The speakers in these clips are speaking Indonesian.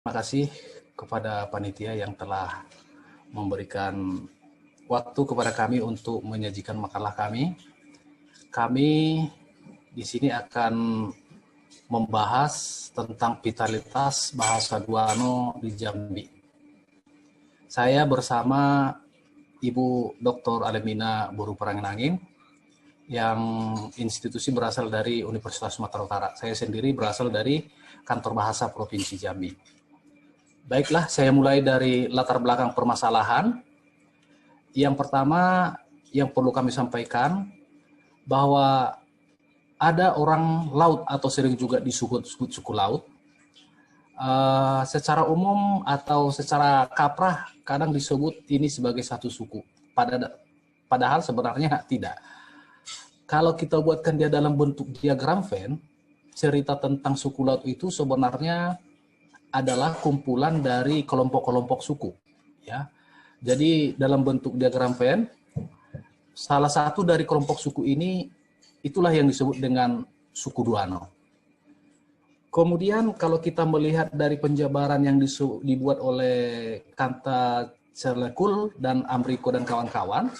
Terima kasih kepada panitia yang telah memberikan waktu kepada kami untuk menyajikan makalah kami. Kami di sini akan membahas tentang vitalitas bahasa Duano di Jambi. Saya bersama Ibu Dr. Alemina Buru Parangin yang institusi berasal dari Universitas Sumatera Utara. Saya sendiri berasal dari Kantor Bahasa Provinsi Jambi. Baiklah, saya mulai dari latar belakang permasalahan. Yang pertama yang perlu kami sampaikan bahwa ada orang laut atau sering juga disebut suku laut. Secara umum atau secara kaprah kadang disebut ini sebagai satu suku. Padahal sebenarnya tidak. Kalau kita buatkan dia dalam bentuk diagram Venn, cerita tentang suku laut itu sebenarnya adalah kumpulan dari kelompok-kelompok suku, ya. Jadi dalam bentuk diagram Venn, salah satu dari kelompok suku ini itulah yang disebut dengan suku Duano. Kemudian kalau kita melihat dari penjabaran yang dibuat oleh Kanta Cerlekul dan Amriko dan kawan-kawan,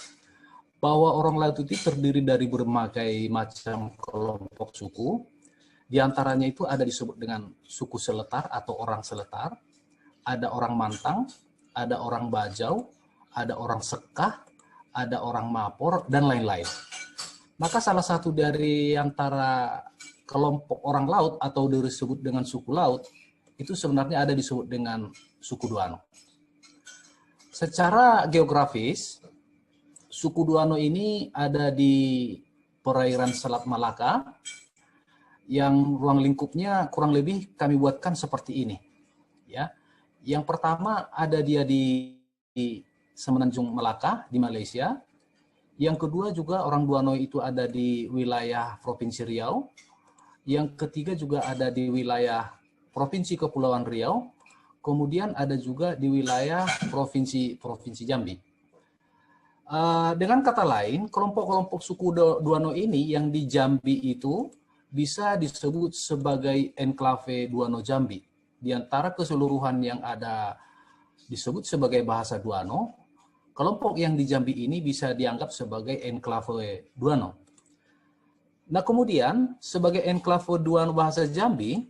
bahwa orang laut itu terdiri dari berbagai macam kelompok suku. Di antaranya itu ada disebut dengan suku Seletar atau orang Seletar, ada orang Mantang, ada orang Bajau, ada orang Sekah, ada orang Mapor, dan lain-lain. Maka salah satu dari antara kelompok orang laut atau disebut dengan suku laut, itu sebenarnya ada disebut dengan suku Duano. Secara geografis, suku Duano ini ada di perairan Selat Malaka, yang ruang lingkupnya kurang lebih kami buatkan seperti ini, ya. Yang pertama ada dia di Semenanjung Melaka di Malaysia. Yang kedua juga orang Duano itu ada di wilayah Provinsi Riau. Yang ketiga juga ada di wilayah Provinsi Kepulauan Riau. Kemudian ada juga di wilayah Provinsi Jambi. Dengan kata lain, kelompok-kelompok suku Duano ini yang di Jambi itu bisa disebut sebagai enklave Duano Jambi. Di antara keseluruhan yang ada disebut sebagai bahasa Duano, kelompok yang di Jambi ini bisa dianggap sebagai enklave Duano. Nah kemudian sebagai enklave Duano bahasa Jambi,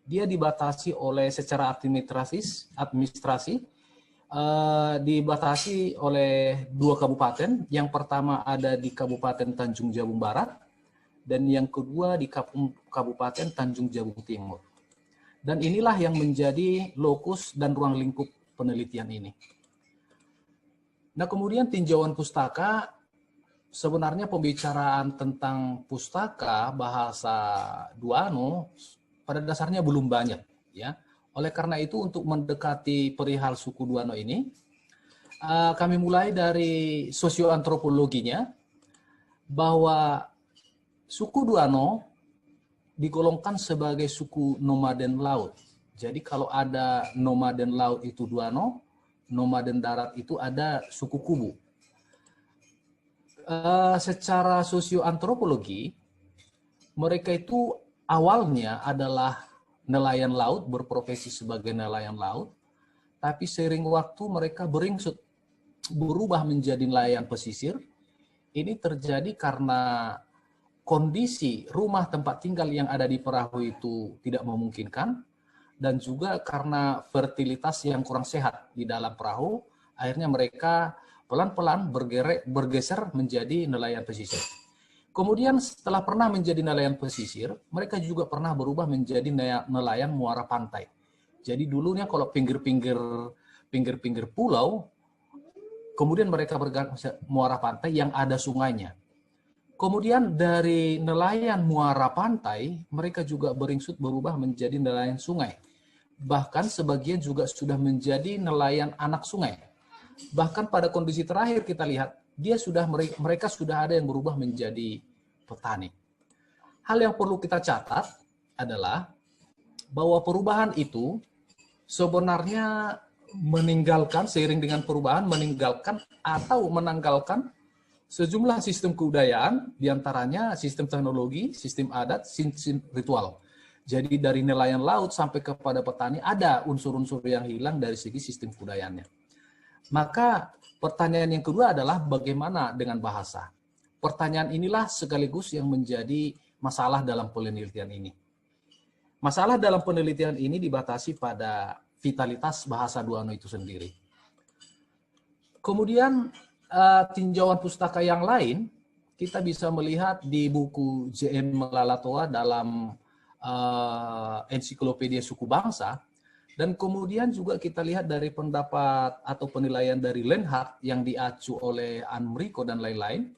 dia dibatasi oleh secara administrasi dibatasi oleh 2 kabupaten. Yang pertama ada di Kabupaten Tanjung Jabung Barat, dan yang kedua di Kabupaten Tanjung Jabung Timur. Dan inilah yang menjadi lokus dan ruang lingkup penelitian ini. Nah kemudian tinjauan pustaka, sebenarnya pembicaraan tentang pustaka bahasa Duano pada dasarnya belum banyak, ya. Oleh karena itu untuk mendekati perihal suku Duano ini, kami mulai dari sosioantropologinya, bahwa suku Duano digolongkan sebagai suku nomaden laut. Jadi kalau ada nomaden laut itu Duano, nomaden darat itu ada suku Kubu. Secara sosioantropologi, mereka itu awalnya adalah nelayan laut, berprofesi sebagai nelayan laut, tapi seiring waktu mereka beringsut berubah menjadi nelayan pesisir. Ini terjadi karena kondisi rumah tempat tinggal yang ada di perahu itu tidak memungkinkan, dan juga karena fertilitas yang kurang sehat di dalam perahu, akhirnya mereka pelan-pelan bergeser menjadi nelayan pesisir. Kemudian setelah pernah menjadi nelayan pesisir, mereka juga pernah berubah menjadi nelayan muara pantai. Jadi dulunya kalau pinggir-pinggir pulau, kemudian mereka bergerak muara pantai yang ada sungainya. Kemudian dari nelayan muara pantai, mereka juga beringsut berubah menjadi nelayan sungai. Bahkan sebagian juga sudah menjadi nelayan anak sungai. Bahkan pada kondisi terakhir kita lihat, mereka sudah ada yang berubah menjadi petani. Hal yang perlu kita catat adalah bahwa perubahan itu sebenarnya seiring dengan perubahan meninggalkan atau menanggalkan sejumlah sistem kebudayaan, diantaranya sistem teknologi, sistem adat, sistem ritual. Jadi dari nelayan laut sampai kepada petani ada unsur-unsur yang hilang dari segi sistem kebudayaannya. Maka pertanyaan yang kedua adalah bagaimana dengan bahasa? Pertanyaan inilah sekaligus yang menjadi masalah dalam penelitian ini. Masalah dalam penelitian ini dibatasi pada vitalitas bahasa Duano itu sendiri. Kemudian tinjauan pustaka yang lain, kita bisa melihat di buku J.M. Malalatua dalam Ensiklopedia Suku Bangsa, dan kemudian juga kita lihat dari pendapat atau penilaian dari Lenhart yang diacu oleh Anmriko dan lain-lain,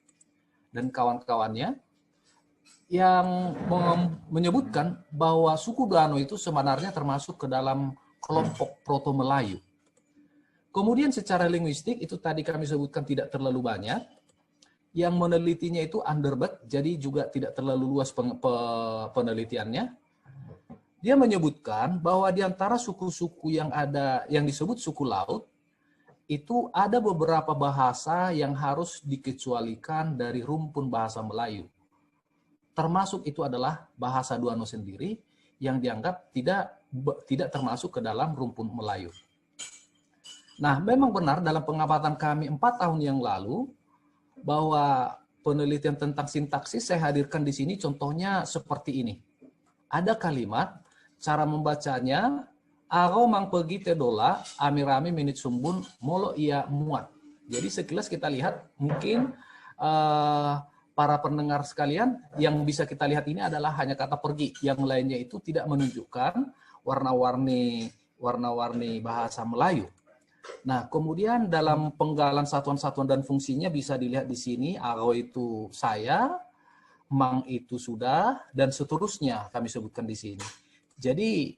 dan kawan-kawannya, yang menyebutkan bahwa suku Duano itu sebenarnya termasuk ke dalam kelompok Proto-Melayu. Kemudian secara linguistik, itu tadi kami sebutkan tidak terlalu banyak. Yang menelitinya itu Underberg, jadi juga tidak terlalu luas penelitiannya. Dia menyebutkan bahwa di antara suku-suku yang ada, yang disebut suku laut, itu ada beberapa bahasa yang harus dikecualikan dari rumpun bahasa Melayu. Termasuk itu adalah bahasa Duano sendiri yang dianggap tidak termasuk ke dalam rumpun Melayu. Nah, memang benar dalam pengamatan kami 4 tahun yang lalu bahwa penelitian tentang sintaksis saya hadirkan di sini contohnya seperti ini. Ada kalimat, cara membacanya, aro mang pergi tedola, ami-rami menit sumbun, molo ia muat. Jadi sekilas kita lihat mungkin para pendengar sekalian, yang bisa kita lihat ini adalah hanya kata pergi. Yang lainnya itu tidak menunjukkan warna-warni bahasa Melayu. Nah, kemudian dalam penggalan satuan-satuan dan fungsinya bisa dilihat di sini, aro itu saya, mang itu sudah, dan seterusnya kami sebutkan di sini. Jadi,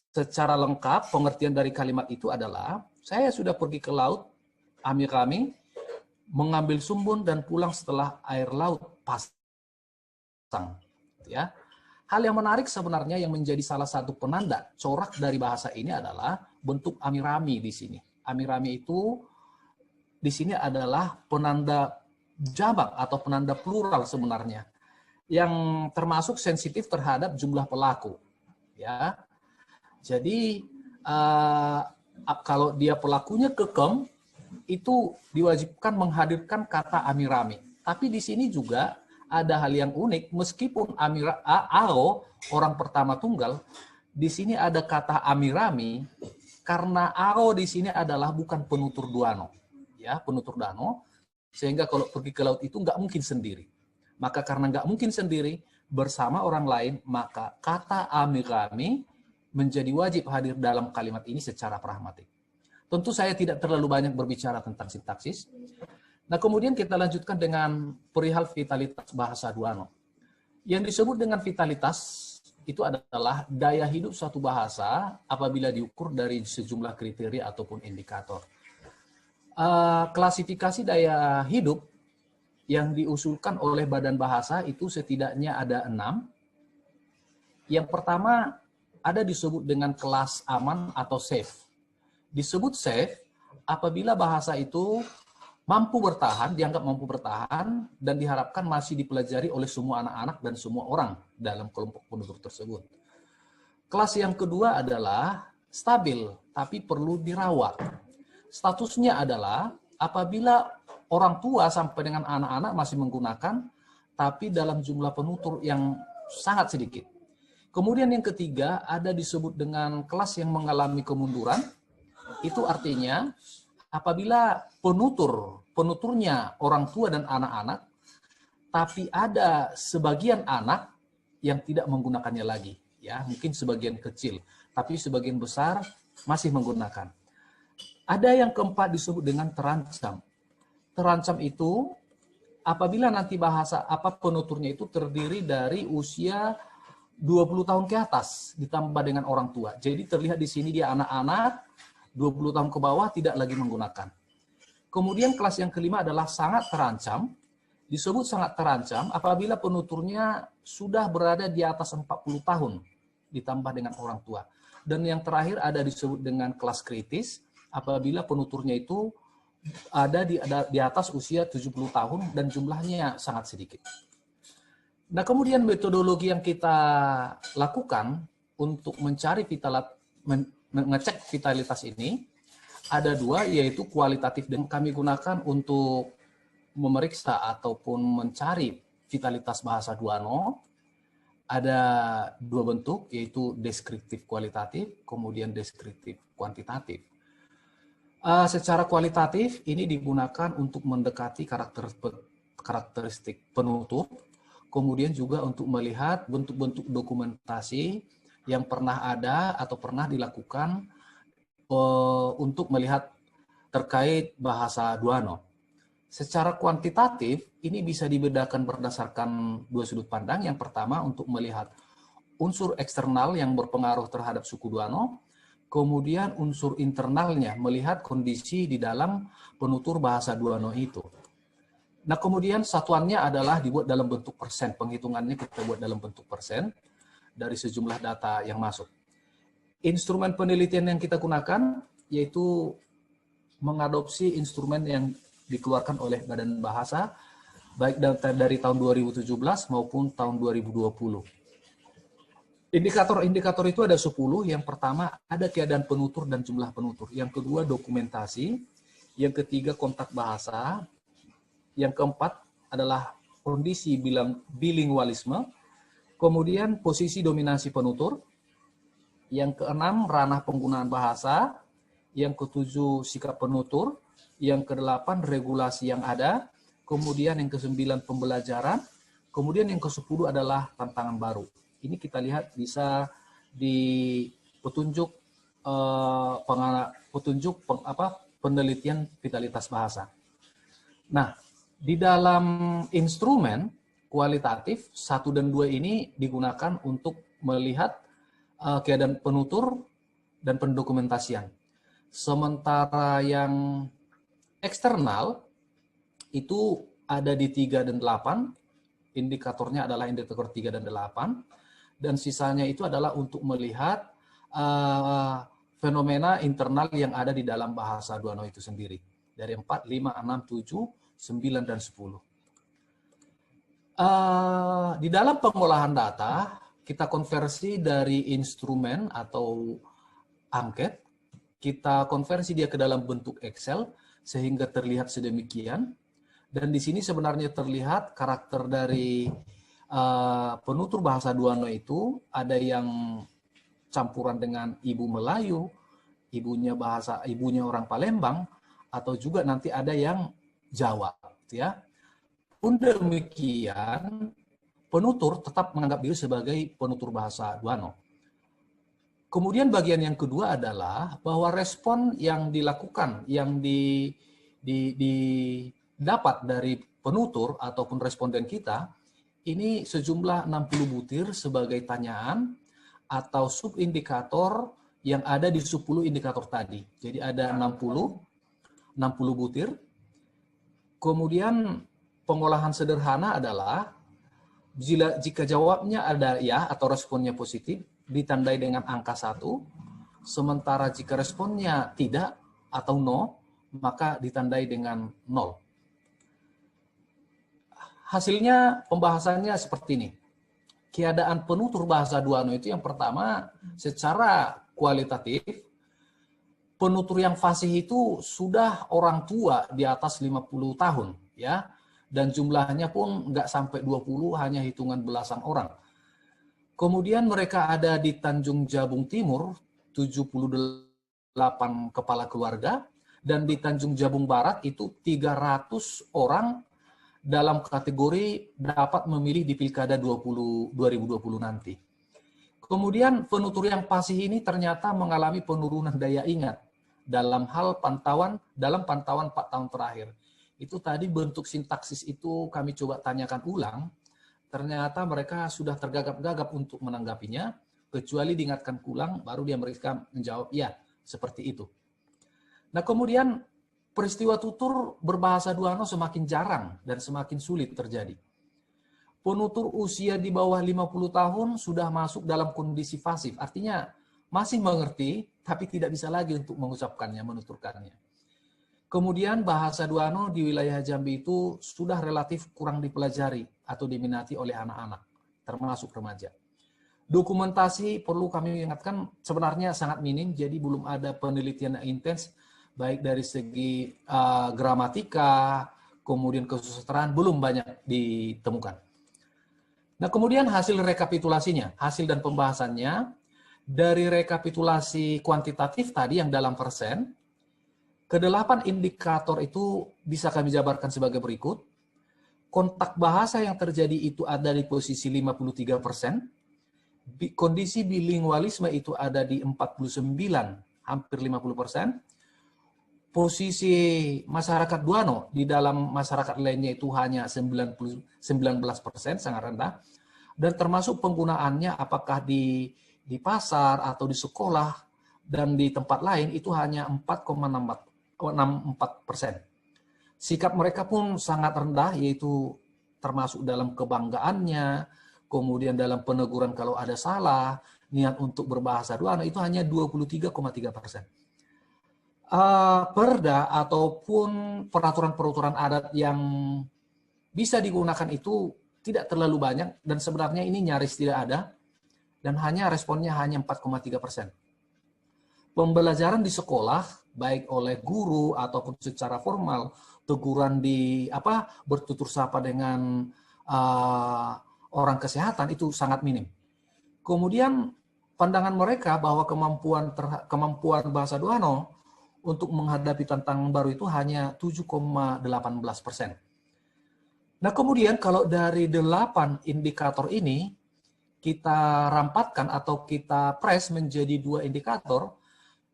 secara lengkap pengertian dari kalimat itu adalah, saya sudah pergi ke laut, ami-rami, mengambil sumbun dan pulang setelah air laut pasang. Ya. Hal yang menarik sebenarnya yang menjadi salah satu penanda corak dari bahasa ini adalah bentuk ami-rami di sini. Ami-rami itu di sini adalah penanda jamak atau penanda plural sebenarnya, yang termasuk sensitif terhadap jumlah pelaku. Ya. Jadi kalau dia pelakunya kekem, itu diwajibkan menghadirkan kata ami-rami. Tapi di sini juga ada hal yang unik, meskipun aro orang pertama tunggal, di sini ada kata ami-rami karena aro di sini adalah bukan penutur Duano, ya penutur Duano, sehingga kalau pergi ke laut itu nggak mungkin sendiri. Maka karena nggak mungkin sendiri bersama orang lain, maka kata ami-rami menjadi wajib hadir dalam kalimat ini secara pragmatik. Tentu saya tidak terlalu banyak berbicara tentang sintaksis. Nah, kemudian kita lanjutkan dengan perihal vitalitas bahasa Duano. Yang disebut dengan vitalitas itu adalah daya hidup suatu bahasa apabila diukur dari sejumlah kriteria ataupun indikator. Klasifikasi daya hidup yang diusulkan oleh Badan Bahasa itu setidaknya ada 6. Yang pertama ada disebut dengan kelas aman atau safe. Disebut safe apabila bahasa itu mampu bertahan, dianggap mampu bertahan, dan diharapkan masih dipelajari oleh semua anak-anak dan semua orang dalam kelompok penduduk tersebut. Kelas yang kedua adalah stabil, tapi perlu dirawat. Statusnya adalah apabila orang tua sampai dengan anak-anak masih menggunakan, tapi dalam jumlah penutur yang sangat sedikit. Kemudian yang ketiga ada disebut dengan kelas yang mengalami kemunduran. Itu artinya apabila penuturnya orang tua dan anak-anak, tapi ada sebagian anak yang tidak menggunakannya lagi, ya mungkin sebagian kecil, tapi sebagian besar masih menggunakan. Ada yang keempat disebut dengan terancam. Terancam itu apabila nanti bahasa penuturnya itu terdiri dari usia 20 tahun ke atas ditambah dengan orang tua. Jadi terlihat di sini dia anak-anak 20 tahun ke bawah tidak lagi menggunakan. Kemudian kelas yang kelima adalah sangat terancam. Disebut sangat terancam apabila penuturnya sudah berada di atas 40 tahun ditambah dengan orang tua. Dan yang terakhir ada disebut dengan kelas kritis apabila penuturnya itu ada di atas usia 70 tahun dan jumlahnya sangat sedikit. Nah, kemudian metodologi yang kita lakukan untuk mencari mengecek vitalitas ini ada dua, yaitu kualitatif dan kami gunakan untuk memeriksa ataupun mencari vitalitas bahasa Duano. Ada dua bentuk, yaitu deskriptif kualitatif, kemudian deskriptif kuantitatif. Secara kualitatif, ini digunakan untuk mendekati karakteristik penutur, kemudian juga untuk melihat bentuk-bentuk dokumentasi yang pernah ada atau pernah dilakukan untuk melihat terkait bahasa Duano. Secara kuantitatif, ini bisa dibedakan berdasarkan dua sudut pandang. Yang pertama untuk melihat unsur eksternal yang berpengaruh terhadap suku Duano, kemudian unsur internalnya, melihat kondisi di dalam penutur bahasa Duano itu. Nah, kemudian satuannya adalah dibuat dalam bentuk persen. Penghitungannya kita buat dalam bentuk persen dari sejumlah data yang masuk. Instrumen penelitian yang kita gunakan yaitu mengadopsi instrumen yang dikeluarkan oleh Badan Bahasa, baik dari tahun 2017 maupun tahun 2020. Indikator-indikator itu ada 10. Yang pertama, ada keadaan penutur dan jumlah penutur. Yang kedua, dokumentasi. Yang ketiga, kontak bahasa. Yang keempat adalah kondisi bilingualisme. Kemudian, posisi dominasi penutur. Yang keenam, ranah penggunaan bahasa. Yang ketujuh, sikap penutur. Yang kedelapan, regulasi yang ada. Kemudian yang kesembilan, pembelajaran. Kemudian yang ke-10 adalah tantangan baru. Ini kita lihat bisa di petunjuk penelitian vitalitas bahasa. Nah, di dalam instrumen kualitatif 1 dan 2 ini digunakan untuk melihat keadaan penutur dan pendokumentasian. Sementara yang eksternal itu ada di 3 dan 8, indikatornya adalah indikator 3 dan 8, dan sisanya itu adalah untuk melihat fenomena internal yang ada di dalam bahasa Duano itu sendiri. Dari 4, 5, 6, 7, 9, dan 10. Di dalam pengolahan data, kita konversi dari instrumen atau angket, kita konversi dia ke dalam bentuk Excel, sehingga terlihat sedemikian. Dan di sini sebenarnya terlihat karakter dari penutur bahasa Duano itu, ada yang campuran dengan ibu Melayu, ibunya orang Palembang, atau juga nanti ada yang Jawa, ya. Pun demikian, penutur tetap menganggap diri sebagai penutur bahasa Duano. Kemudian bagian yang kedua adalah bahwa respon yang dilakukan, yang didapat dari penutur ataupun responden kita, ini sejumlah 60 butir sebagai tanyaan atau subindikator yang ada di 10 indikator tadi. Jadi ada 60 butir. Kemudian pengolahan sederhana adalah jika jawabnya ada ya atau responnya positif, ditandai dengan angka 1, sementara jika responnya tidak atau no, maka ditandai dengan 0. Hasilnya pembahasannya seperti ini. Keadaan penutur bahasa Duano itu yang pertama, secara kualitatif, penutur yang fasih itu sudah orang tua di atas 50 tahun, ya, dan jumlahnya pun nggak sampai 20, hanya hitungan belasan orang. Kemudian mereka ada di Tanjung Jabung Timur, 78 kepala keluarga, dan di Tanjung Jabung Barat itu 300 orang dalam kategori dapat memilih di Pilkada 2020 nanti. Kemudian penutur yang fasih ini ternyata mengalami penurunan daya ingat dalam pantauan 4 tahun terakhir. Itu tadi bentuk sintaksis itu kami coba tanyakan ulang. Ternyata mereka sudah tergagap-gagap untuk menanggapinya, kecuali diingatkan ulang, baru mereka menjawab, ya, seperti itu. Nah, kemudian peristiwa tutur berbahasa Duano semakin jarang dan semakin sulit terjadi. Penutur usia di bawah 50 tahun sudah masuk dalam kondisi pasif, artinya masih mengerti, tapi tidak bisa lagi untuk mengucapkannya, menuturkannya. Kemudian bahasa Duano di wilayah Jambi itu sudah relatif kurang dipelajari atau diminati oleh anak-anak, termasuk remaja. Dokumentasi perlu kami ingatkan sebenarnya sangat minim, jadi belum ada penelitian yang intens, baik dari segi gramatika, kemudian kesusastraan, belum banyak ditemukan. Nah, kemudian hasil rekapitulasinya, hasil dan pembahasannya, dari rekapitulasi kuantitatif tadi yang dalam persen, ke-8 indikator itu bisa kami jabarkan sebagai berikut. Kontak bahasa yang terjadi itu ada di posisi 53%. Kondisi bilingualisme itu ada di 49, hampir 50%. Posisi masyarakat Duano di dalam masyarakat lainnya itu hanya 19%, sangat rendah. Dan termasuk penggunaannya apakah di pasar atau di sekolah dan di tempat lain itu hanya 4,64%. Sikap mereka pun sangat rendah, yaitu termasuk dalam kebanggaannya, kemudian dalam peneguran kalau ada salah, niat untuk berbahasa Duano itu hanya 23,3%. Perda ataupun peraturan-peraturan adat yang bisa digunakan itu tidak terlalu banyak, dan sebenarnya ini nyaris tidak ada, dan hanya responnya hanya 4,3%. Pembelajaran di sekolah, baik oleh guru ataupun secara formal, teguran di bertutur sapa dengan orang kesehatan itu sangat minim. Kemudian pandangan mereka bahwa kemampuan bahasa Duano untuk menghadapi tantangan baru itu hanya 7,18%. Nah, kemudian kalau dari 8 indikator ini kita rampatkan atau kita press menjadi 2 indikator,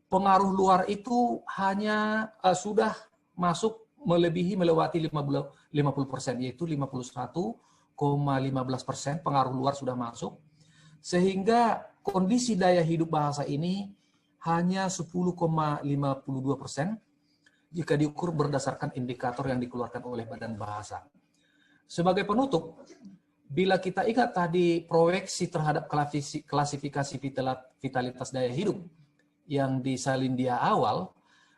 pengaruh luar itu hanya sudah masuk melewati 50%, yaitu 51,15% pengaruh luar sudah masuk, sehingga kondisi daya hidup bahasa ini hanya 10,52% jika diukur berdasarkan indikator yang dikeluarkan oleh Badan Bahasa. Sebagai penutup, bila kita ingat tadi proyeksi terhadap klasifikasi vitalitas daya hidup yang disalin dia awal,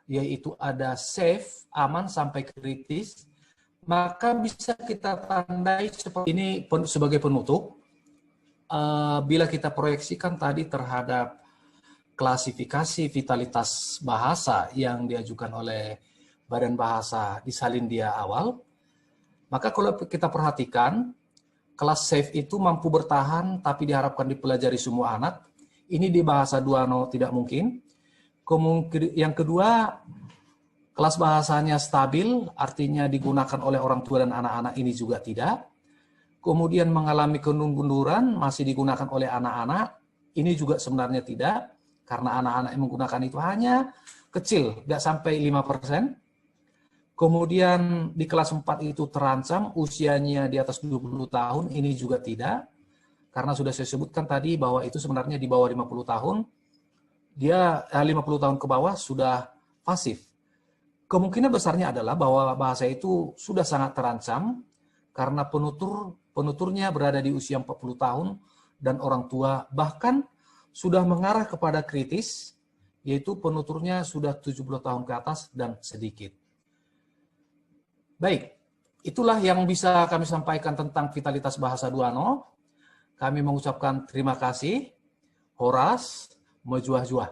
yaitu ada safe, aman sampai kritis, maka bisa kita tandai seperti ini sebagai penutup. Bila kita proyeksikan tadi terhadap klasifikasi vitalitas bahasa yang diajukan oleh Badan Bahasa disalin dia awal, maka kalau kita perhatikan, kelas safe itu mampu bertahan tapi diharapkan dipelajari semua anak. Ini di bahasa Duano tidak mungkin. Yang kedua, kelas bahasanya stabil, artinya digunakan oleh orang tua dan anak-anak, ini juga tidak. Kemudian mengalami kemunduran, masih digunakan oleh anak-anak, ini juga sebenarnya tidak, karena anak-anak yang menggunakan itu hanya kecil, nggak sampai 5%. Kemudian di kelas 4 itu terancam, usianya di atas 20 tahun, ini juga tidak. Karena sudah saya sebutkan tadi bahwa itu sebenarnya di bawah 50 tahun, dia 50 tahun ke bawah sudah pasif. Kemungkinan besarnya adalah bahwa bahasa itu sudah sangat terancam karena penuturnya berada di usia 40 tahun dan orang tua bahkan sudah mengarah kepada kritis, yaitu penuturnya sudah 70 tahun ke atas dan sedikit. Baik, itulah yang bisa kami sampaikan tentang vitalitas bahasa Duano. Kami mengucapkan terima kasih. Horas, Mojuah-juah.